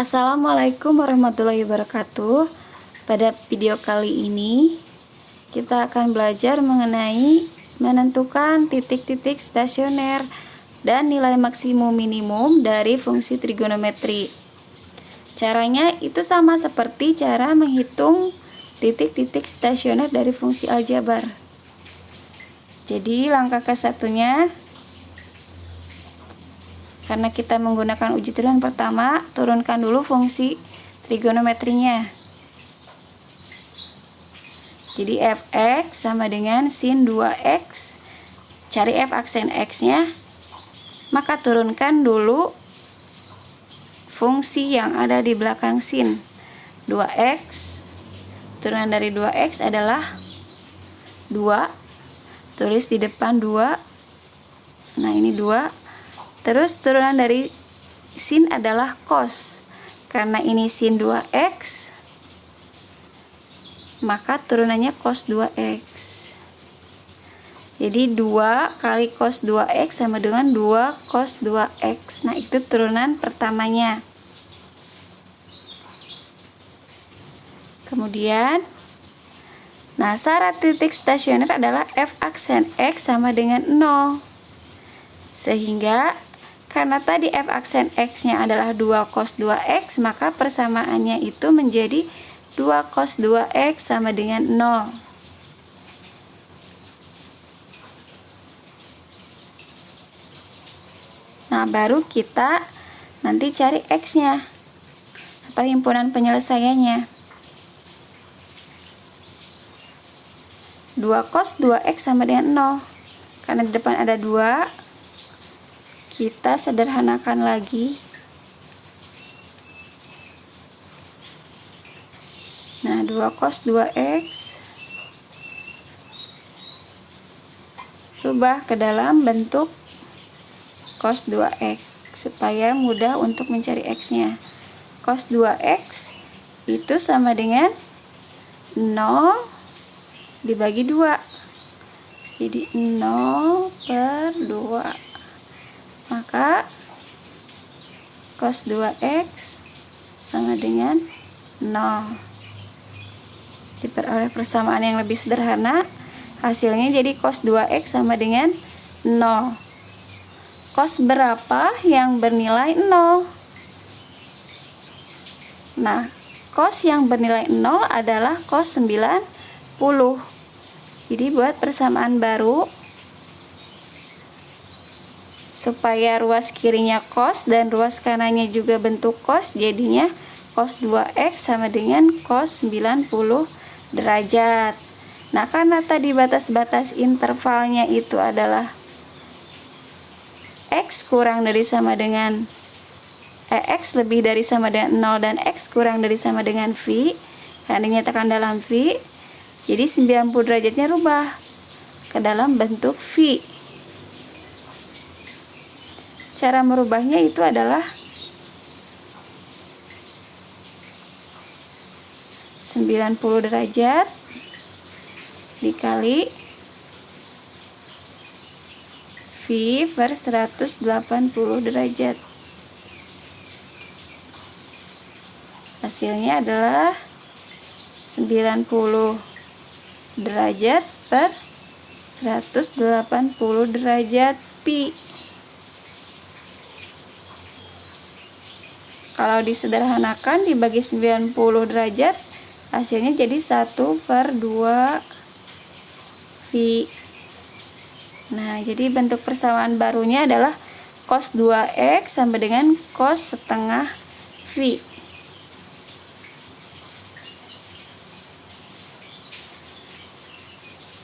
Assalamualaikum warahmatullahi wabarakatuh. Pada video kali ini kita akan belajar mengenai menentukan titik-titik stasioner dan nilai maksimum minimum dari fungsi trigonometri. Caranya itu sama seperti cara menghitung titik-titik stasioner dari fungsi aljabar. Jadi langkah ke satunya, karena kita menggunakan uji turun pertama, turunkan dulu fungsi trigonometrinya. Jadi fx sama dengan sin 2x. Cari f aksen x-nya, maka turunkan dulu fungsi yang ada di belakang sin. 2x, turunan dari 2x adalah 2. Tulis di depan 2. Nah, ini 2. Terus turunan dari sin adalah cos. Karena ini sin 2x, maka turunannya cos 2x. Jadi 2 kali cos 2x sama dengan 2 cos 2x. Nah, itu turunan pertamanya. Kemudian, nah, syarat titik stasioner adalah f aksen x sama dengan 0. Sehingga karena tadi f aksen x-nya adalah 2 cos 2x, maka persamaannya itu menjadi 2 cos 2x sama dengan 0. Nah, baru kita nanti cari x-nya atau himpunan penyelesaiannya. 2 cos 2x sama dengan 0. Karena di depan ada 2, kita sederhanakan lagi. Nah, 2 cos 2x rubah ke dalam bentuk cos 2x supaya mudah untuk mencari x-nya. Cos 2x itu sama dengan 0 dibagi 2. Jadi 0/2. Maka cos 2x sama dengan 0. Diperoleh persamaan yang lebih sederhana. Hasilnya jadi cos 2x sama dengan 0. Cos berapa yang bernilai 0? Nah, cos yang bernilai 0 adalah cos 90. Jadi buat persamaan baru, supaya ruas kirinya cos dan ruas kanannya juga bentuk cos, jadinya cos 2x sama dengan cos 90 derajat. Nah, karena tadi batas-batas intervalnya itu adalah x kurang dari sama dengan x lebih dari sama dengan 0 dan x kurang dari sama dengan v, karena dinyatakan dalam v, jadi 90 derajatnya rubah ke dalam bentuk v. Cara merubahnya itu adalah 90 derajat dikali V per 180 derajat. Hasilnya adalah 90 derajat per 180 derajat pi. Kalau disederhanakan dibagi 90 derajat, hasilnya jadi 1/2 pi. Nah, jadi bentuk persamaan barunya adalah cos 2x sama dengan cos setengah v.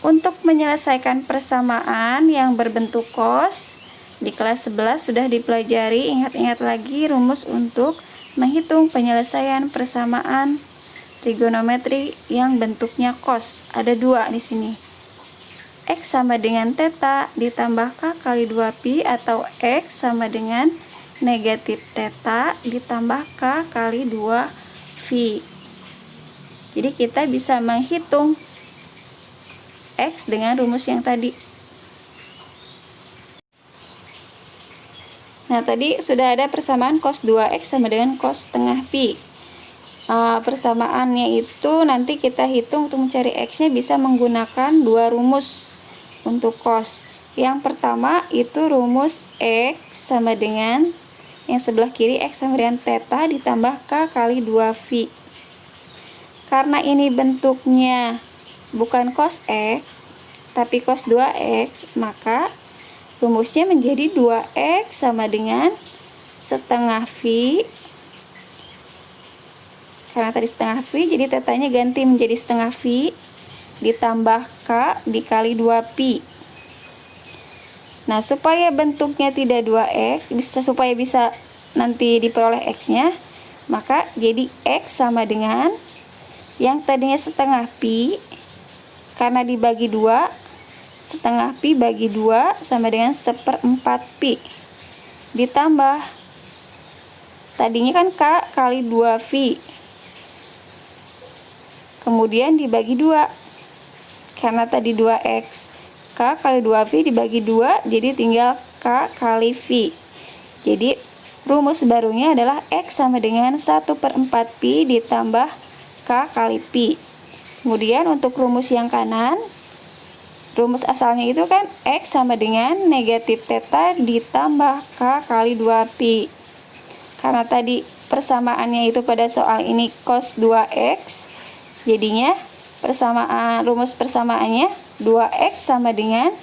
Untuk menyelesaikan persamaan yang berbentuk cos, di kelas 11 sudah dipelajari. Ingat-ingat lagi rumus untuk menghitung penyelesaian persamaan trigonometri yang bentuknya cos. Ada 2 di sini. X sama dengan theta ditambah K kali 2pi, atau X sama dengan negatif theta ditambah K kali 2v. Jadi kita bisa menghitung X dengan rumus yang tadi. Nah, tadi sudah ada persamaan cos 2x sama dengan cos setengah pi. Persamaannya itu nanti kita hitung untuk mencari x-nya bisa menggunakan dua rumus untuk cos. Yang pertama itu rumus x sama dengan yang sebelah kiri x sama dengan theta ditambah k kali 2 phi. Karena ini bentuknya bukan cos x tapi cos 2x, maka rumusnya menjadi 2x sama dengan setengah phi. Karena tadi setengah phi, jadi tetanya ganti menjadi setengah phi ditambah k dikali 2 pi. Nah, supaya bentuknya tidak 2x, supaya bisa nanti diperoleh x-nya, maka jadi x sama dengan yang tadinya setengah pi, karena dibagi 2, setengah pi bagi 2 sama dengan 1/4 pi. Ditambah, tadinya kan k kali 2 phi. Kemudian dibagi 2, karena tadi 2x, k kali 2 phi dibagi 2, jadi tinggal k kali phi. Jadi rumus barunya adalah x sama dengan 1/4 pi ditambah k kali pi. Kemudian untuk rumus yang kanan, rumus asalnya itu kan x sama dengan negatif theta ditambah k kali 2 pi. Karena tadi persamaannya itu pada soal ini cos 2x, jadinya rumus persamaannya 2x sama dengan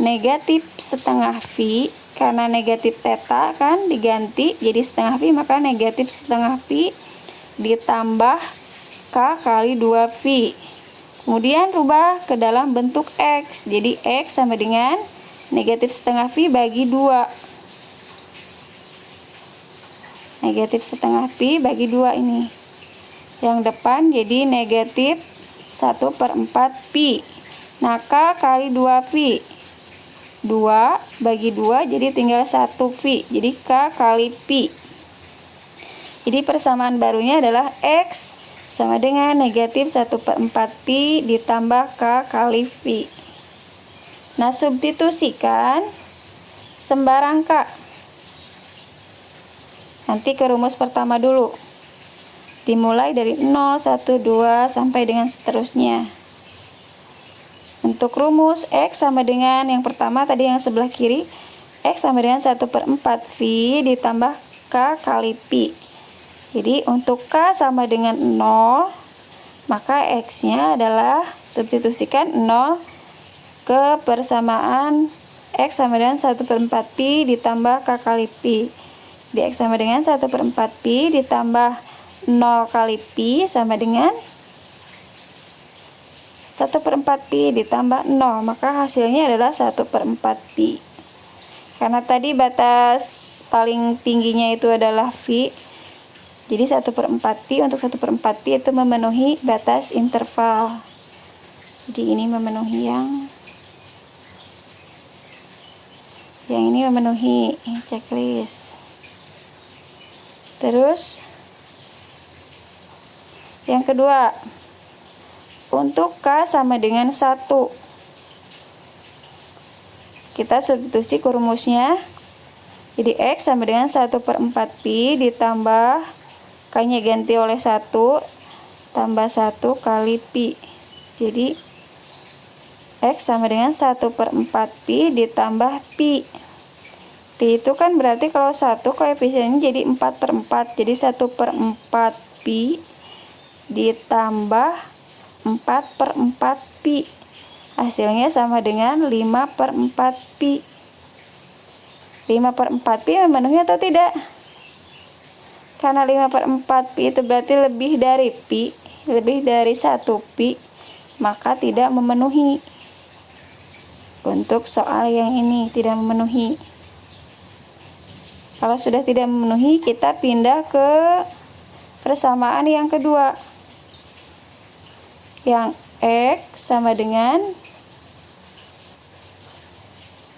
negatif setengah phi. Karena negatif theta kan diganti jadi setengah phi, maka negatif setengah phi ditambah k kali 2 phi. Kemudian rubah ke dalam bentuk x, jadi x sama dengan negatif setengah phi bagi 2. Negatif setengah phi bagi 2 ini. Yang depan jadi negatif 1/4 pi. Nah, k kali 2 phi. 2 bagi 2 jadi tinggal 1 phi. Jadi k kali pi. Jadi persamaan barunya adalah x sama dengan negatif 1/4 pi ditambah k kali phi. Nah, substitusikan sembarang k. Nanti ke rumus pertama dulu. Dimulai dari 0, 1, 2 sampai dengan seterusnya. Untuk rumus x sama dengan yang pertama tadi yang sebelah kiri, x sama dengan 1/4 phi ditambah k kali pi. Jadi untuk k sama dengan 0, maka x-nya adalah substitusikan 0 ke persamaan x sama dengan 1/4 pi ditambah k kali pi. Di x sama dengan 1/4 pi ditambah 0 kali pi sama dengan 1/4 pi ditambah 0, maka hasilnya adalah 1/4 pi. Karena tadi batas paling tingginya itu adalah phi, jadi 1/4 pi untuk 1/4 pi itu memenuhi batas interval. Jadi ini memenuhi yang ini memenuhi checklist. Terus yang kedua, untuk k sama dengan 1, kita substitusi ke rumusnya. Jadi x sama dengan 1/4 pi ditambah k-nya ganti oleh 1 tambah 1 kali pi. Jadi x sama dengan 1/4 pi ditambah pi. Pi itu kan berarti kalau 1 koefisiennya jadi 4/4. Jadi 1/4 pi ditambah 4/4 pi. Hasilnya sama dengan 5/4 pi. 5/4 pi memenuhi atau tidak? Karena 5/4 pi itu berarti lebih dari pi, lebih dari 1 pi, maka tidak memenuhi. Untuk soal yang ini tidak memenuhi. Kalau sudah tidak memenuhi, kita pindah ke persamaan yang kedua. Yang x sama dengan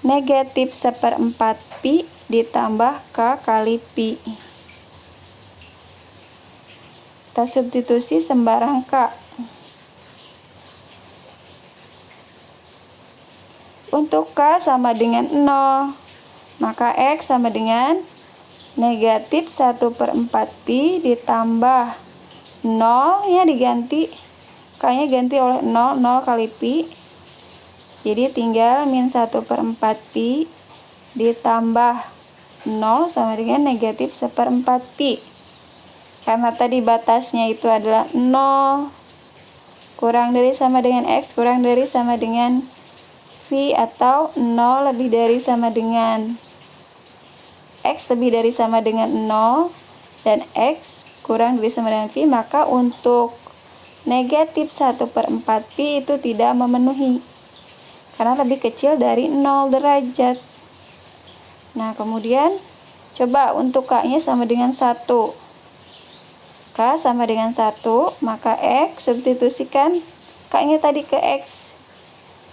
negatif 1/4 pi ditambah k kali pi. Kita substitusi sembarang k. Untuk k sama dengan 0, Maka X sama dengan negatif 1/4 pi ditambah 0 ya, diganti. K-nya ganti oleh 0, 0 kali pi. Jadi tinggal min 1/4 pi ditambah 0 sama dengan negatif 1/4 pi. Karena tadi batasnya itu adalah 0 kurang dari sama dengan X kurang dari sama dengan V, atau 0 lebih dari sama dengan X lebih dari sama dengan 0 dan X kurang dari sama dengan V, maka untuk negatif 1/4 pi itu tidak memenuhi karena lebih kecil dari 0 derajat. Nah, kemudian coba untuk K-nya sama dengan 1. K sama dengan 1, maka X substitusikan K-nya tadi ke X.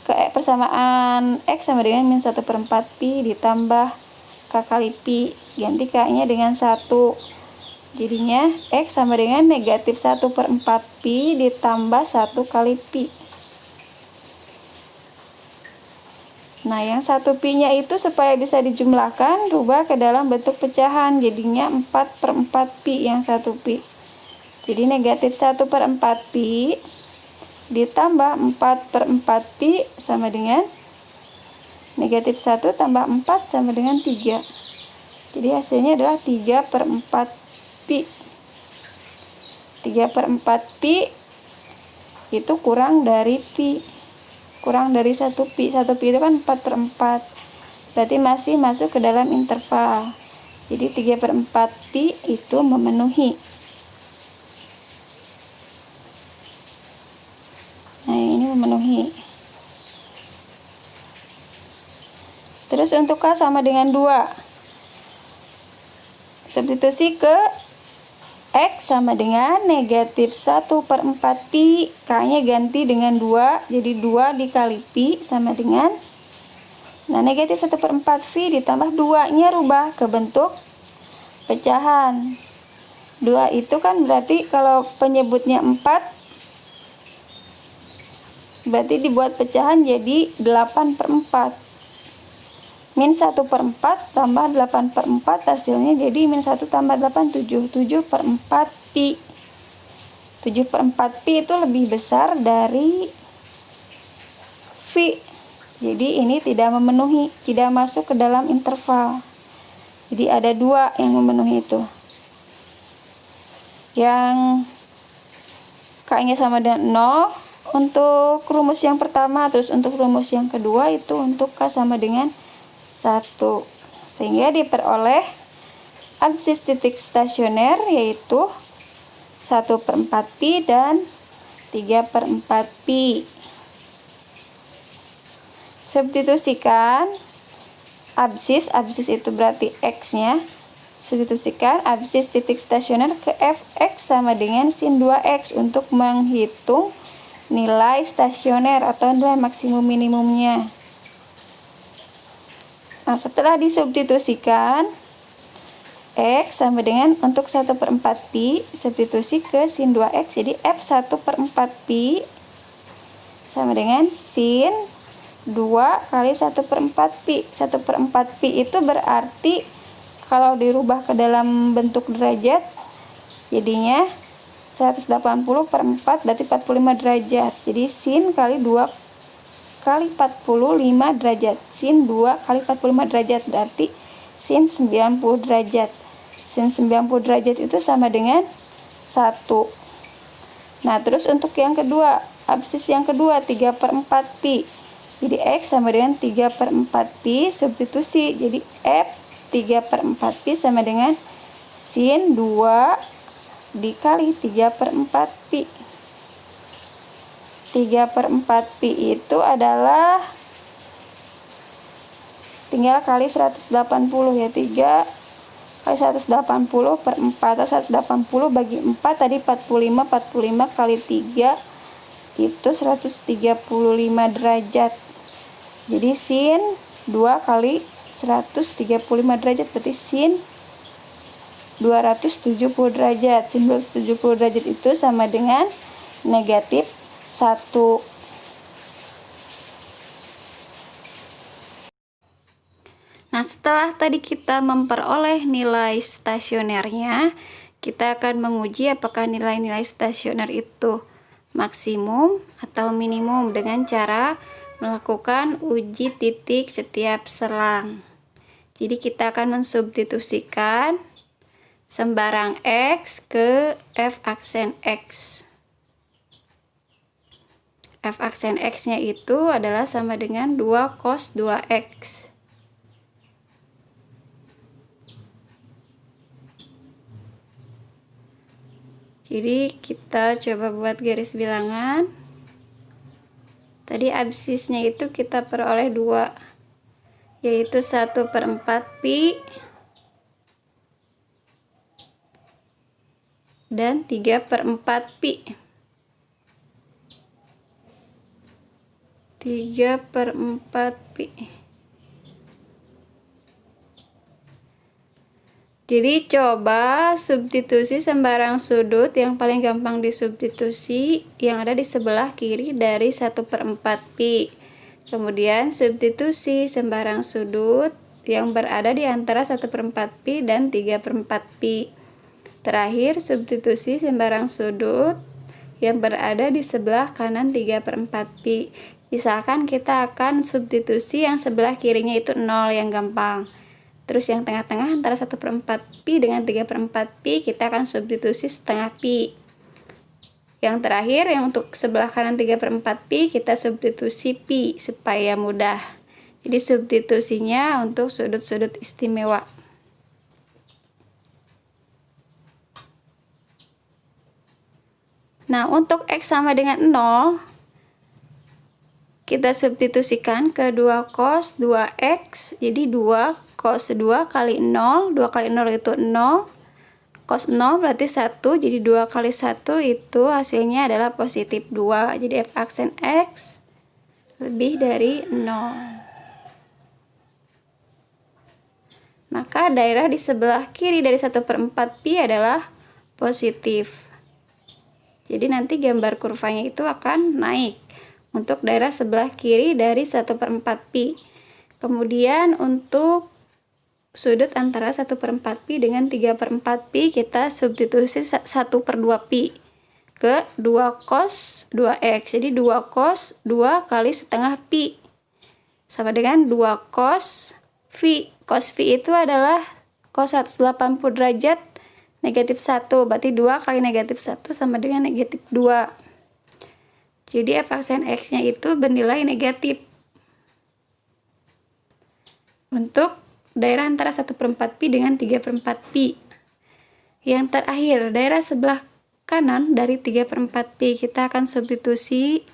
Persamaan X sama dengan min 1/4 pi ditambah K kali pi. Ganti K-nya dengan 1. Jadinya X sama dengan negatif 1/4 pi ditambah 1 kali pi. Nah, yang 1 pi-nya itu supaya bisa dijumlahkan, rubah ke dalam bentuk pecahan. Jadinya 4/4 pi yang 1 pi. Jadi negatif 1/4 pi ditambah 4/4 pi sama dengan negatif 1 tambah 4 sama dengan 3. Jadi hasilnya adalah 3/4 pi. 3/4 pi itu kurang dari pi. Kurang dari 1 pi. 1 pi itu kan 4/4. Berarti masih masuk ke dalam interval. Jadi 3/4 pi itu memenuhi. Nah, ini memenuhi. Terus untuk K sama dengan 2. Substitusi ke X sama dengan negatif 1/4 pi. K-nya ganti dengan 2. Jadi 2 dikali pi sama dengan, nah, negatif 1/4 pi ditambah 2-nya rubah ke bentuk pecahan. 2 itu kan berarti kalau penyebutnya 4, berarti dibuat pecahan jadi 8/4. Min 1/4 tambah 8/4 hasilnya jadi min 1 tambah 8, 7. 7/4 pi. 7/4 pi itu lebih besar dari V. Jadi ini tidak memenuhi, tidak masuk ke dalam interval. Jadi ada 2 yang memenuhi itu. Yang K-nya sama dengan 0 untuk rumus yang pertama, terus untuk rumus yang kedua itu untuk K sama dengan 1. Sehingga diperoleh absis titik stasioner yaitu 1/4 pi dan 3/4 pi. Substitusikan absis itu berarti X-nya. Substitusikan absis titik stasioner ke Fx sama dengan sin 2x untuk menghitung nilai stasioner atau nilai maksimum minimumnya. Nah, setelah disubstitusikan, X sama dengan untuk 1/4 pi, substitusi ke sin 2x, jadi F 1/4 pi sama dengan sin 2 kali 1/4 pi. 1/4 pi itu berarti kalau dirubah ke dalam bentuk derajat, jadinya 180/4 berarti 45 derajat. Jadi sin kali 2 kali 45 derajat. Sin 2 kali 45 derajat berarti sin 90 derajat. Sin 90 derajat itu sama dengan 1. Nah, terus untuk yang kedua, absis yang kedua 3/4 pi. Jadi X sama dengan 3/4 pi, substitusi. Jadi F 3/4 pi sama dengan sin 2 dikali 3/4 pi. 3/4 pi itu adalah tinggal kali 180 ya, 3 kali 180/4 atau 180 bagi 4 tadi 45, 45 kali 3 itu 135 derajat. Jadi sin 2 kali 135 derajat berarti sin 270 derajat. Sin 270 derajat itu sama dengan negatif 1. Nah, setelah tadi kita memperoleh nilai stasionernya, kita akan menguji apakah nilai-nilai stasioner itu maksimum atau minimum dengan cara melakukan uji titik setiap selang. Jadi kita akan mensubstitusikan sembarang X ke F aksen X. F aksen X-nya itu adalah sama dengan 2 cos 2X. Jadi kita coba buat garis bilangan. Tadi absisnya itu kita peroleh 2, yaitu 1/4 pi dan 3/4 pi. 3/4 pi. Jadi coba substitusi sembarang sudut yang paling gampang disubstitusi yang ada di sebelah kiri dari 1/4 pi. Kemudian substitusi sembarang sudut yang berada di antara 1/4 pi dan 3/4 pi. Terakhir substitusi sembarang sudut yang berada di sebelah kanan 3/4 pi. Misalkan kita akan substitusi yang sebelah kirinya itu 0 yang gampang. Terus yang tengah-tengah antara 1/4 pi dengan 3/4 pi kita akan substitusi setengah pi. Yang terakhir yang untuk sebelah kanan 3/4 pi kita substitusi pi supaya mudah. Jadi substitusinya untuk sudut-sudut istimewa. Nah, untuk X sama dengan 0 kita substitusikan ke 2 cos 2X. Jadi 2 cos 2 kali 0, 2 kali 0 itu 0, cos 0 berarti 1, jadi 2 kali 1 itu hasilnya adalah positif 2, jadi F aksen X lebih dari 0. Maka daerah di sebelah kiri dari 1/4 pi adalah positif. Jadi nanti gambar kurvanya itu akan naik untuk daerah sebelah kiri dari 1/4 pi. Kemudian untuk sudut antara 1/4 pi dengan 3/4 pi kita substitusi 1/2 pi ke 2 cos 2X. Jadi 2 cos 2 kali setengah pi sama dengan 2 cos phi. Cos phi itu adalah cos 180 derajat negatif 1, berarti 2 kali negatif 1 sama dengan negatif 2. Jadi F aksen X-nya itu bernilai negatif. Untuk daerah antara 1/4 pi dengan 3/4 pi. Yang terakhir, daerah sebelah kanan dari 3/4 pi kita akan substitusi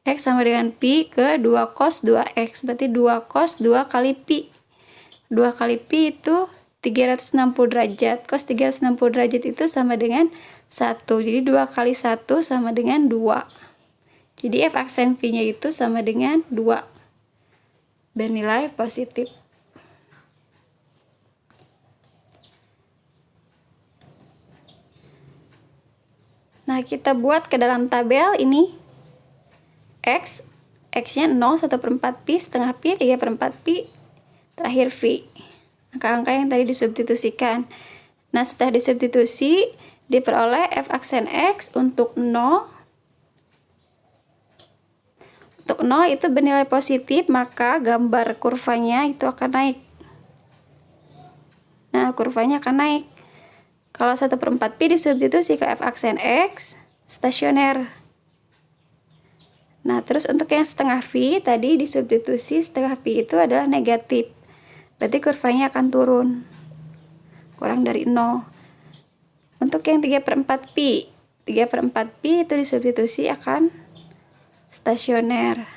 X sama dengan pi ke 2 cos 2X. Berarti 2 cos 2 kali pi. 2 kali pi itu 360 derajat. Cos 360 derajat itu sama dengan 1. Jadi 2 kali 1 sama dengan 2. Jadi F aksen P-nya itu sama dengan 2. Bernilai positif. Nah, kita buat ke dalam tabel ini X-nya 0, 1/4 pi, setengah pi, 3/4 pi, terakhir V. Angka-angka yang tadi disubstitusikan. Nah, setelah disubstitusi, diperoleh F aksen X untuk 0. Untuk 0 itu bernilai positif, maka gambar kurvanya itu akan naik. Nah, kurvanya akan naik. Kalau 1/4 pi disubstitusi ke F aksen X, stasioner. Nah, terus untuk yang setengah V tadi disubstitusi setengah pi itu adalah negatif. Berarti kurvanya akan turun. Kurang dari 0. Untuk yang 3/4 pi, 3/4 pi itu disubstitusi akan stasioner.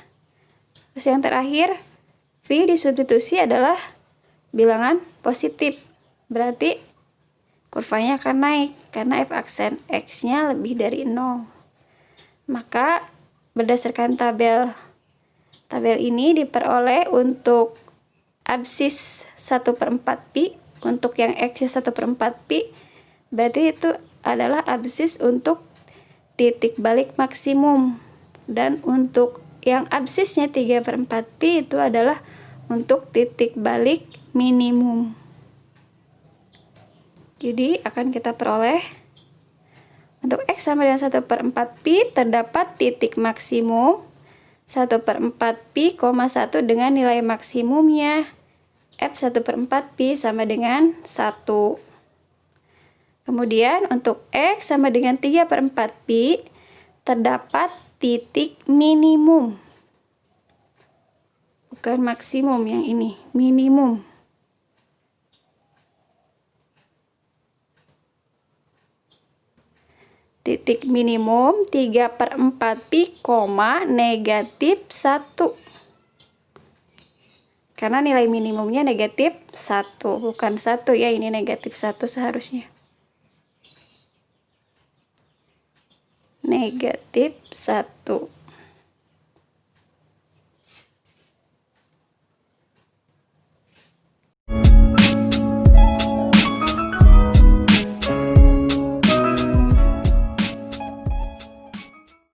Terus yang terakhir, V disubstitusi adalah bilangan positif. Berarti kurvanya akan naik karena F aksen X-nya lebih dari 0. Maka berdasarkan tabel ini diperoleh untuk absis 1/4 pi, untuk yang X-nya 1/4 pi, berarti itu adalah absis untuk titik balik maksimum. Dan untuk yang absisnya 3/4 pi itu adalah untuk titik balik minimum. Jadi akan kita peroleh untuk X sama dengan 1/4 pi terdapat titik maksimum 1/4 pi, 1 dengan nilai maksimumnya F 1/4 pi sama dengan 1. Kemudian untuk X sama dengan 3/4 pi terdapat titik minimum. Bukan maksimum yang ini, minimum. Titik minimum 3/4 pi, negatif 1. Karena nilai minimumnya negatif 1, bukan 1 ya, ini negatif 1 seharusnya. Negatif 1.